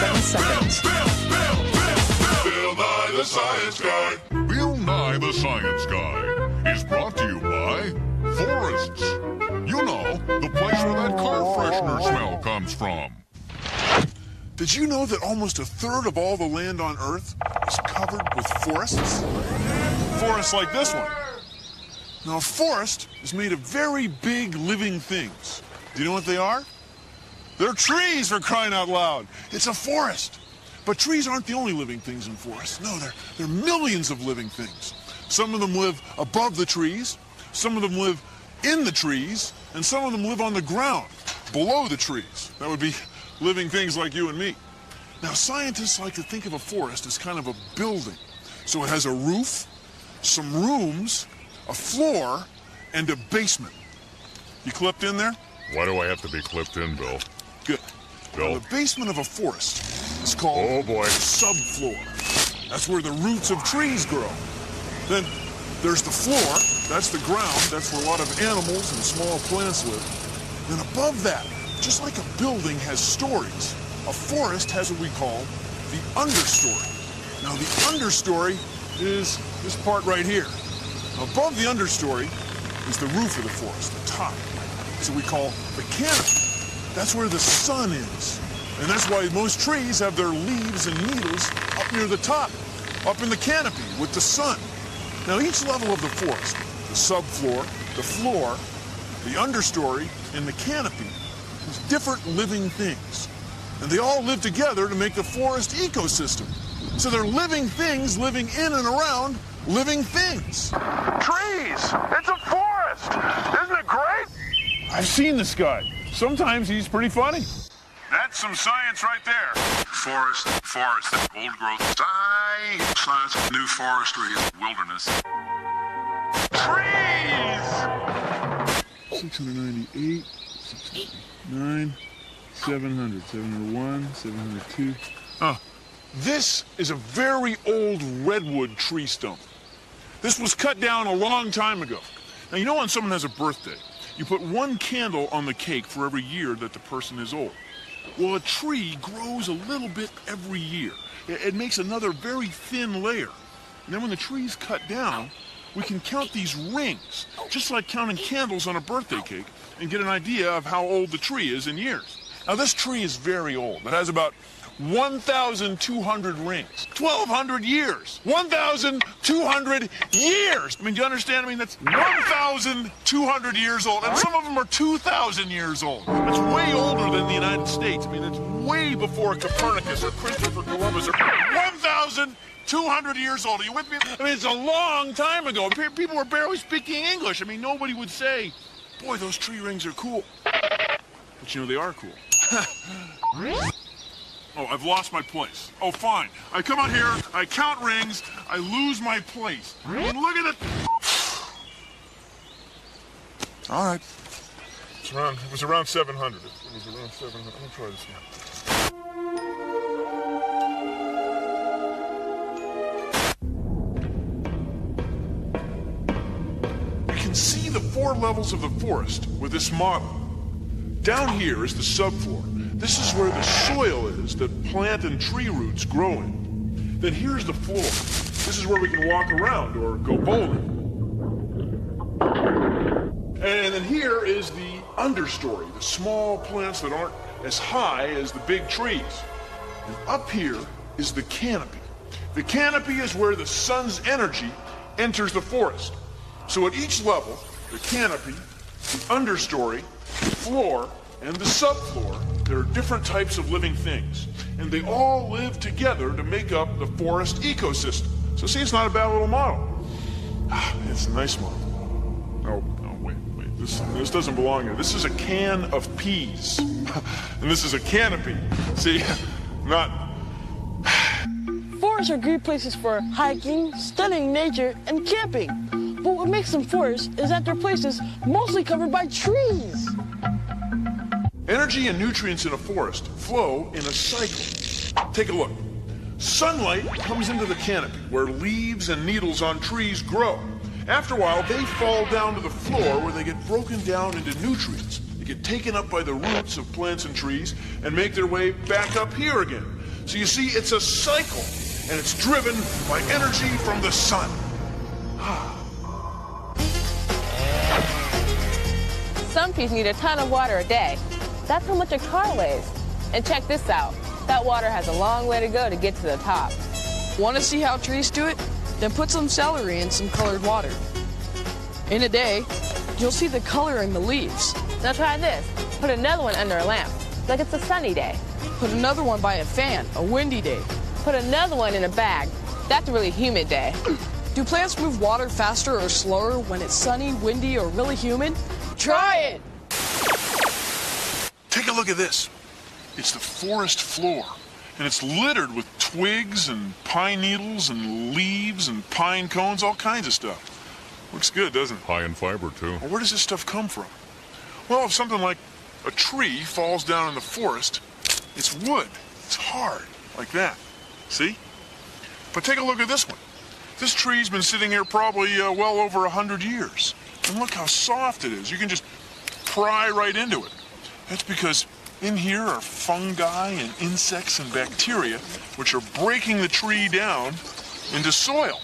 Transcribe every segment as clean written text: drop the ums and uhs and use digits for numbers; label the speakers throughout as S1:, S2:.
S1: 7 seconds.
S2: Bill Nye the Science Guy. Bill Nye the Science Guy is brought to you by forests. You know, the place where that car freshener smell comes from.
S3: Did you know that almost a third of all the land on Earth is covered with forests? Forests like this one. Now, a forest is made of very big living things. Do you know what they are? They're trees, for crying out loud. It's a forest. But trees aren't the only living things in forests. No, there are millions of living things. Some of them live above the trees, some of them live in the trees, and some of them live on the ground, below the trees. That would be living things like you and me. Now, scientists like to think of a forest as kind of a building. So it has a roof, some rooms, a floor, and a basement. You clipped in there?
S2: Why do I have to be clipped in, Bill?
S3: Good.
S2: Bill?
S3: Now, the basement of a forest is called
S2: Oh, boy.
S3: subfloor. That's where the roots of trees grow. Then there's the floor. That's the ground. That's where a lot of animals and small plants live. Then above that, just like a building has stories, a forest has what we call the understory. Now, the understory is this part right here. Above the understory is the roof of the forest, the top. So we call the canopy. That's where the sun is. And that's why most trees have their leaves and needles up near the top, up in the canopy with the sun. Now, each level of the forest, the subfloor, the floor, the understory, and the canopy, is different living things. And they all live together to make the forest ecosystem. So they're living things living in and around living things. Trees! It's a forest! Isn't it great? I've seen this guy. Sometimes he's pretty funny. That's some science right there.
S4: Forest, old growth, science, new forestry, wilderness.
S3: Trees! 698, 609, 700, 701, 702. This is a very old redwood tree stump. This was cut down a long time ago. Now, you know when someone has a birthday, you put one candle on the cake for every year that the person is old. Well, a tree grows a little bit every year. It makes another very thin layer. And then when the tree's cut down, we can count these rings, just like counting candles on a birthday cake, and get an idea of how old the tree is in years. Now, this tree is very old. It has about 1,200 rings. 1,200 years. 1,200 years. I mean, do you understand? I mean, that's 1,200 years old, and some of them are 2,000 years old. That's way older than the United States. I mean, it's way before Copernicus or Christopher Columbus or 1,200 years old. Are you with me? I mean, it's a long time ago. People were barely speaking English. I mean, nobody would say, boy, those tree rings are cool. But you know, they are cool. Oh, I've lost my place. Oh, fine. I come out here, I count rings, I lose my place. And look at it. All right. It was around 700. It was around 700. Let me try this one. You can see the 4 levels of the forest with this model. Down here is the subfloor. This is where the soil is that plant and tree roots grow in. Then here's the floor. This is where we can walk around or go bowling. And then here is the understory, the small plants that aren't as high as the big trees. And up here is the canopy. The canopy is where the sun's energy enters the forest. So at each level, the canopy, the understory, the floor, and the subfloor, there are different types of living things. And they all live together to make up the forest ecosystem. So see, it's not a bad little model. It's a nice model. Oh, wait. This doesn't belong here. This is a can of peas. And this is a canopy. See, not...
S5: Forests are great places for hiking, studying nature, and camping. But what makes them forests is that they're places mostly covered by trees.
S3: Energy and nutrients in a forest flow in a cycle. Take a look. Sunlight comes into the canopy where leaves and needles on trees grow. After a while, they fall down to the floor where they get broken down into nutrients. They get taken up by the roots of plants and trees and make their way back up here again. So you see, it's a cycle, and it's driven by energy from the sun.
S1: Some trees need a ton of water a day. That's how much a car weighs. And check this out. That water has a long way to go to get to the top.
S5: Want to see how trees do it? Then put some celery in some colored water. In a day, you'll see the color in the leaves.
S1: Now try this. Put another one under a lamp, like it's a sunny day.
S5: Put another one by a fan, a windy day.
S1: Put another one in a bag. That's a really humid day.
S5: Do plants move water faster or slower when it's sunny, windy, or really humid? Try it!
S3: Take a look at this. It's the forest floor, and it's littered with twigs and pine needles and leaves and pine cones, all kinds of stuff. Looks good, doesn't it?
S2: High in fiber, too.
S3: Well, where does this stuff come from? Well, if something like a tree falls down in the forest, it's wood. It's hard, like that. See? But take a look at this one. This tree's been sitting here probably well over 100 years. And look how soft it is. You can just pry right into it. That's because in here are fungi and insects and bacteria which are breaking the tree down into soil.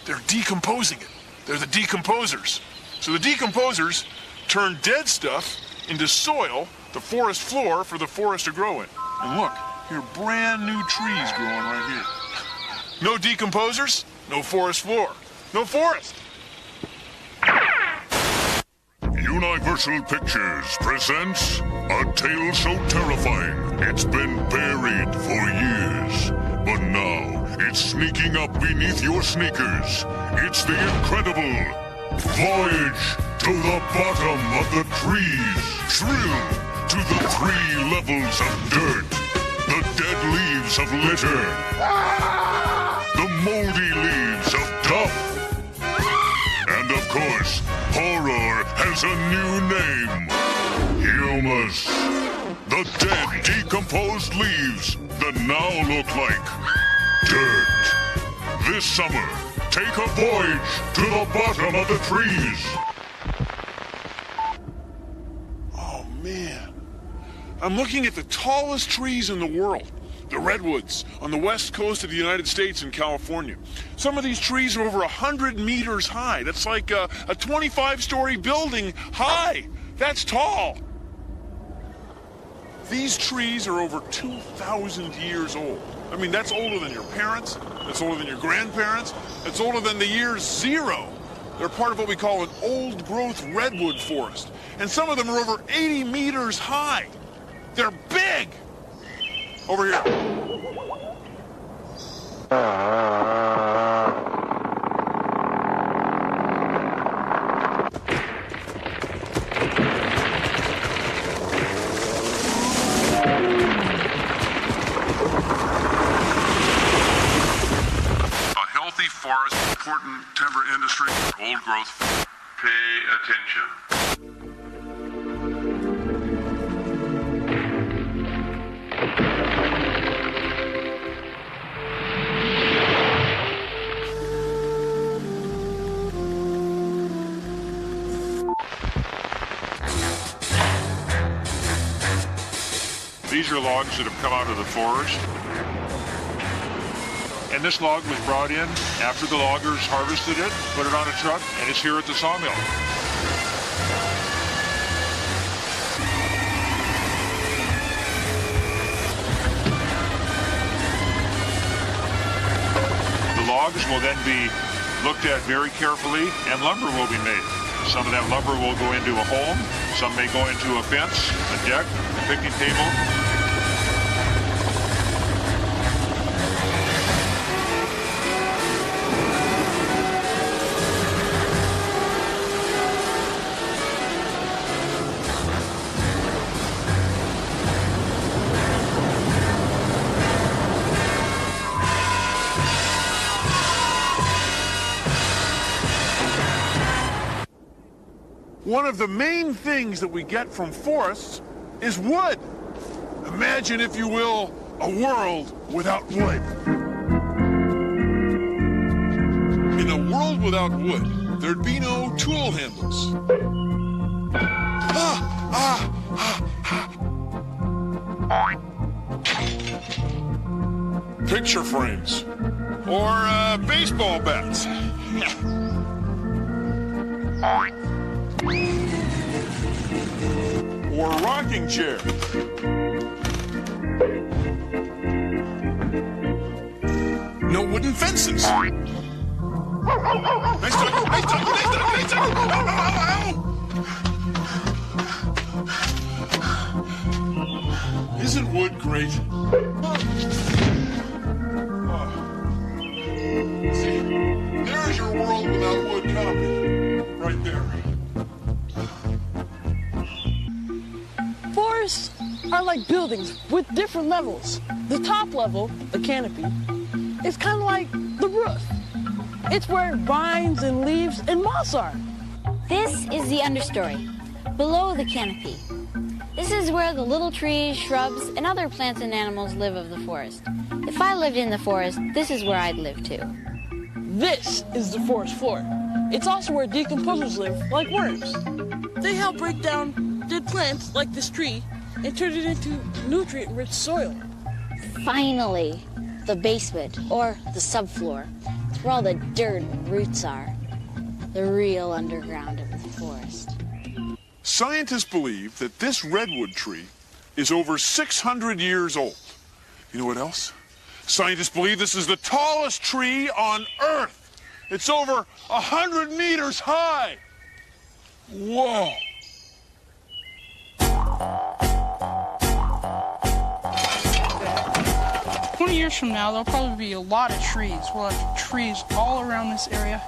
S3: They're decomposing it. They're the decomposers. So the decomposers turn dead stuff into soil, the forest floor for the forest to grow in. And look, here are brand new trees growing right here. No decomposers, no forest floor. No forest.
S2: Universal Pictures presents a tale so terrifying it's been buried for years. But now it's sneaking up beneath your sneakers. It's the incredible Voyage to the Bottom of the Trees. Thrill to the 3 levels of dirt. The dead leaves of litter. The moldy leaves of duff. And of course, horror has a new name. Humus. The dead, decomposed leaves that now look like dirt. This summer, take a voyage to the bottom of the trees.
S3: Oh, man. I'm looking at the tallest trees in the world. The redwoods on the west coast of the United States and California. Some of these trees are over 100 meters high. That's like a 25-story building high. That's tall. These trees are over 2,000 years old. I mean, that's older than your parents. That's older than your grandparents. That's older than the year 0. They're part of what we call an old-growth redwood forest. And some of them are over 80 meters high. They're big. Over here.
S4: A healthy forest, important timber industry, old growth. Pay attention.
S3: These are logs that have come out of the forest. And this log was brought in after the loggers harvested it, put it on a truck, and it's here at the sawmill. The logs will then be looked at very carefully, and lumber will be made. Some of that lumber will go into a home, some may go into a fence, a deck, a picnic table. One of the main things that we get from forests is wood. Imagine, if you will, a world without wood. In a world without wood, there'd be no tool handles. picture frames, or baseball bats. Or a rocking chair. No wooden fences. Nice doggy, nice doggy, nice doggy, nice doggy. Ow, ow, ow. Isn't wood great? See, there's your world without wood copy. Right there.
S5: Forests are like buildings with different levels. The top level, the canopy, is kind of like the roof. It's where vines and leaves and moss are.
S6: This is the understory, below the canopy. This is where the little trees, shrubs, and other plants and animals live of the forest. If I lived in the forest, this is where I'd live too.
S5: This is the forest floor. It's also where decomposers live, like worms. They help break down dead plants, like this tree, and turn it into nutrient-rich soil.
S6: Finally, the basement, or the subfloor. It's where all the dirt and roots are. The real underground of the forest.
S3: Scientists believe that this redwood tree is over 600 years old. You know what else? Scientists believe this is the tallest tree on Earth. It's over 100 meters high. Whoa.
S7: 20 years from now, there'll probably be a lot of trees. We'll have trees all around this area.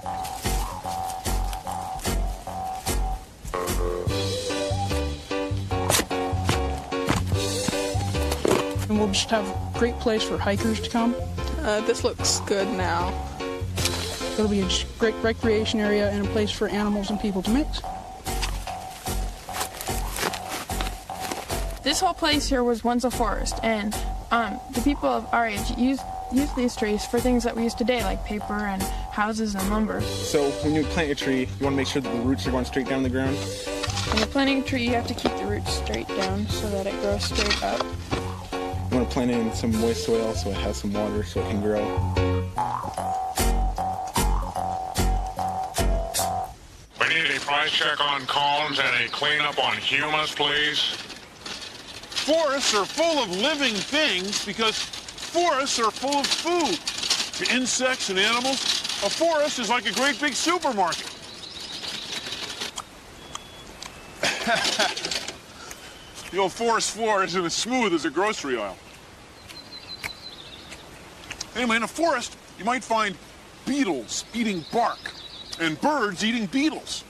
S7: And we'll just have a great place for hikers to come.
S8: This looks good now.
S7: It'll be a great recreation area and a place for animals and people to mix.
S8: This whole place here was once a forest, and the people of our age use these trees for things that we use today, like paper and houses and lumber.
S9: So when you plant your tree, you want to make sure that the roots are going straight down the ground?
S8: When you're planting a tree, you have to keep the roots straight down so that it grows straight up.
S9: You want to plant it in some moist soil so it has some water so it can grow.
S2: We need a price check on Collins and a cleanup on humus, please.
S3: Forests are full of living things because forests are full of food. To insects and animals, a forest is like a great big supermarket. The old forest floor isn't as smooth as a grocery aisle. Anyway, in a forest, you might find beetles eating bark and birds eating beetles.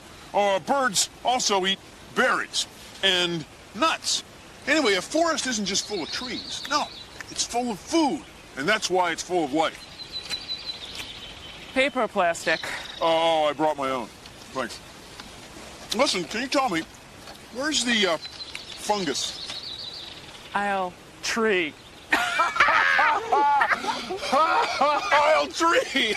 S3: Birds also eat berries and nuts. Anyway, a forest isn't just full of trees. No, it's full of food, and that's why it's full of life.
S1: Paper plastic.
S3: Oh, I brought my own. Thanks. Listen, can you tell me, where's the fungus?
S1: Aisle tree.
S3: Aisle tree!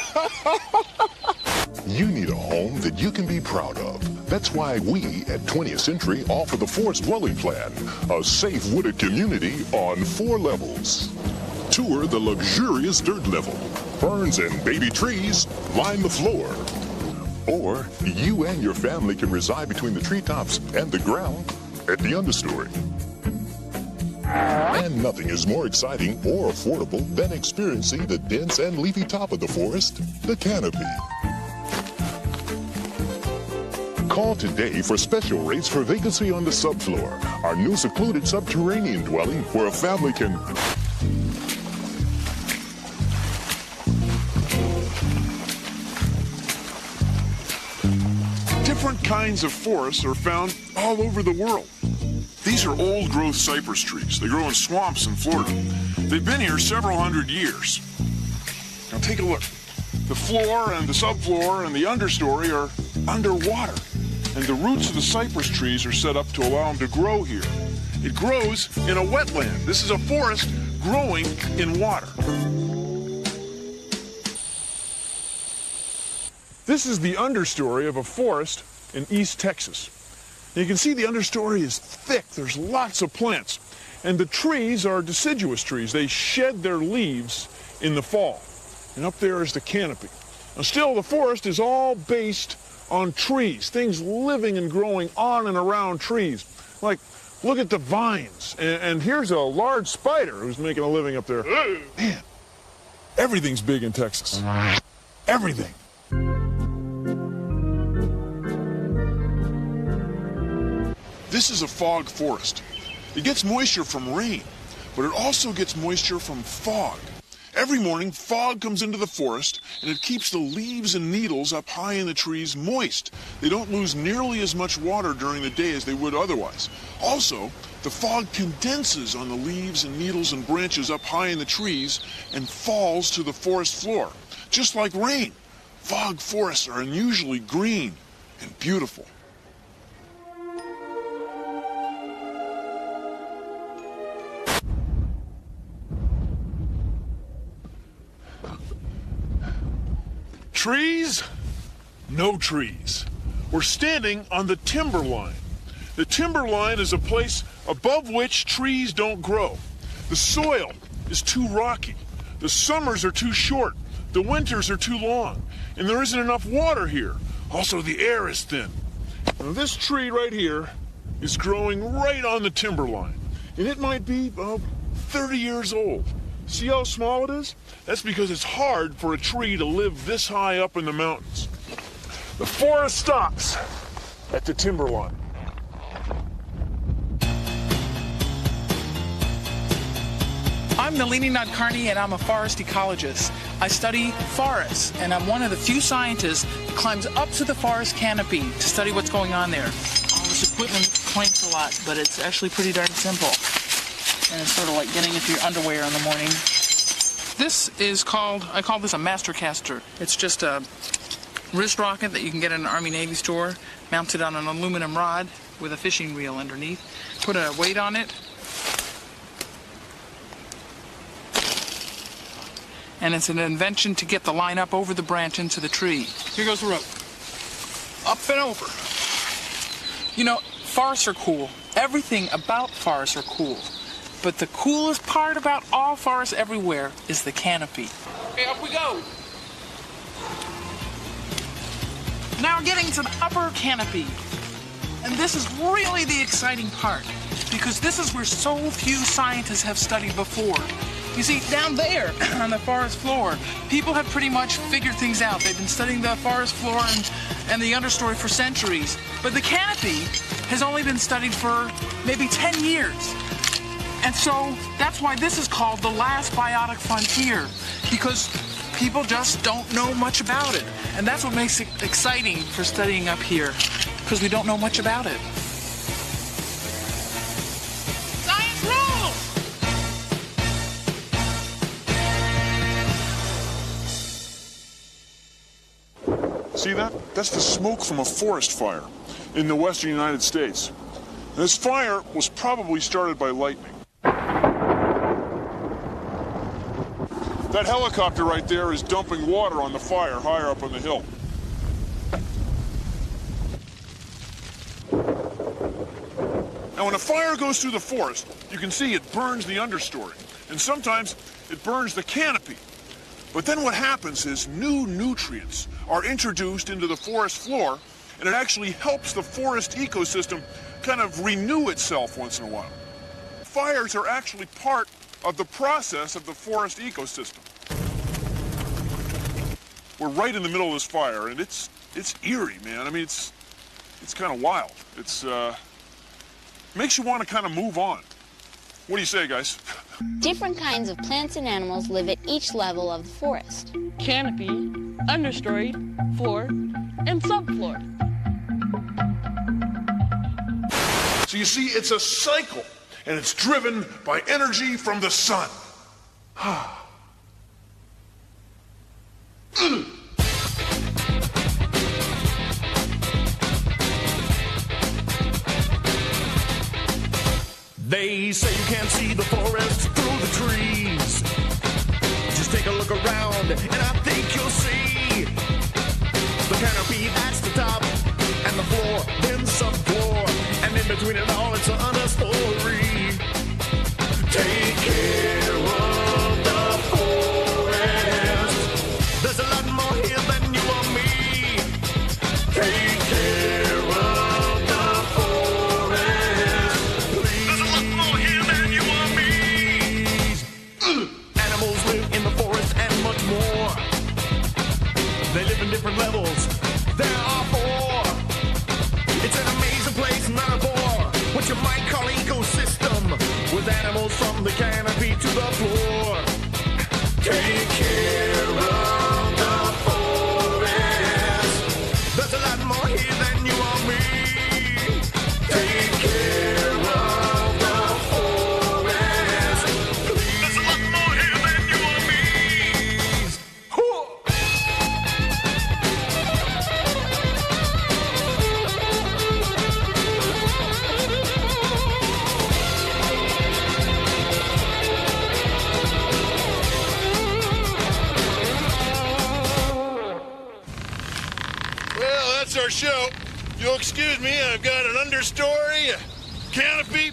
S2: You need a home that you can be proud of. That's why we at 20th Century offer the Forest Dwelling Plan, a safe wooded community on 4 levels. Tour the luxurious dirt level. Ferns and baby trees line the floor. Or you and your family can reside between the treetops and the ground at the understory. And nothing is more exciting or affordable than experiencing the dense and leafy top of the forest, the canopy. Call today for special rates for vacancy on the subfloor, our new secluded subterranean dwelling where a family can...
S3: Different kinds of forests are found all over the world. These are old-growth cypress trees. They grow in swamps in Florida. They've been here several hundred years. Now take a look. The floor and the subfloor and the understory are underwater, and the roots of the cypress trees are set up to allow them to grow here. It grows in a wetland. This is a forest growing in water. This is the understory of a forest in East Texas. And you can see the understory is thick. There's lots of plants. And the trees are deciduous trees. They shed their leaves in the fall. And up there is the canopy. Now still, the forest is all based on trees, things living and growing on and around trees. Like, look at the vines. And here's a large spider who's making a living up there. Man, everything's big in Texas. Everything. This is a fog forest. It gets moisture from rain, but it also gets moisture from fog. Every morning, fog comes into the forest, and it keeps the leaves and needles up high in the trees moist. They don't lose nearly as much water during the day as they would otherwise. Also, the fog condenses on the leaves and needles and branches up high in the trees and falls to the forest floor. Just like rain, fog forests are unusually green and beautiful. Trees? No trees. We're standing on the timberline. The timberline is a place above which trees don't grow. The soil is too rocky. The summers are too short. The winters are too long. And there isn't enough water here. Also, the air is thin. Now, this tree right here is growing right on the timberline. And it might be 30 years old. See how small it is? That's because it's hard for a tree to live this high up in the mountains. The forest stops at the timberline.
S10: I'm Nalini Nadkarni, and I'm a forest ecologist. I study forests, and I'm one of the few scientists that climbs up to the forest canopy to study what's going on there. All this equipment points a lot, but it's actually pretty darn simple. And it's sort of like getting into your underwear in the morning. This is I call this a master caster. It's just a wrist rocket that you can get in an Army Navy store, mounted on an aluminum rod with a fishing reel underneath. Put a weight on it. And it's an invention to get the line up over the branch into the tree. Here goes the rope. Up and over. You know, forests are cool. Everything about forests are cool. But the coolest part about all forests everywhere is the canopy. Okay, up we go. Now we're getting to the upper canopy. And this is really the exciting part, because this is where so few scientists have studied before. You see, down there on the forest floor, people have pretty much figured things out. They've been studying the forest floor and the understory for centuries. But the canopy has only been studied for maybe 10 years. And so that's why this is called the last biotic frontier, because people just don't know much about it. And that's what makes it exciting for studying up here, because we don't know much about it. Science rules!
S3: See that? That's the smoke from a forest fire in the western United States. And this fire was probably started by lightning. That helicopter right there is dumping water on the fire higher up on the hill. Now, when a fire goes through the forest, you can see it burns the understory, and sometimes it burns the canopy. But then what happens is new nutrients are introduced into the forest floor, and it actually helps the forest ecosystem kind of renew itself once in a while. Fires are actually part of the process of the forest ecosystem. We're right in the middle of this fire, and it's eerie, man. I mean, it's kind of wild. It's makes you want to kind of move on. What do you say, guys?
S6: Different kinds of plants and animals live at each level of the forest.
S5: Canopy, understory, floor, and subfloor.
S3: So you see, it's a cycle, and it's driven by energy from the sun.
S11: They say you can't see the forest through the trees. Just take a look around, and I think you'll see the canopy, that's the top, and the floor, then subfloor, and in between it all, it's an understory. Take care of the forest. goes from the canopy to the floor. Take care of the forest. There's a lot more here than you or me. Take care of the forest. Please. There's a lot more here than you or me.
S12: Well, that's our show. You'll excuse me, I've got an understory, a canopy,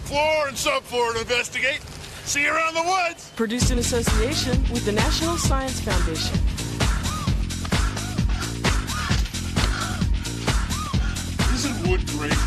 S12: floor, and subfloor to investigate. See you around the woods.
S13: Produced in association with the National Science Foundation.
S3: Isn't wood great?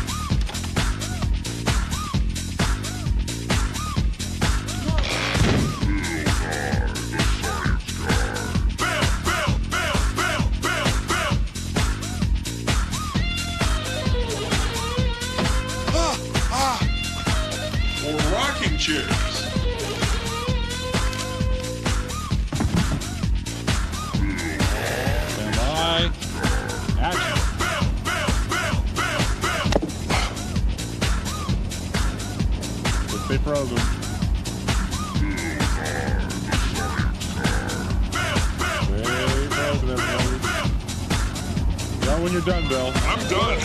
S2: Or rocking chairs.
S14: Stand by. Action. Stay frozen. Stay frozen, everybody. Tell when you're done, Bill.
S3: I'm done.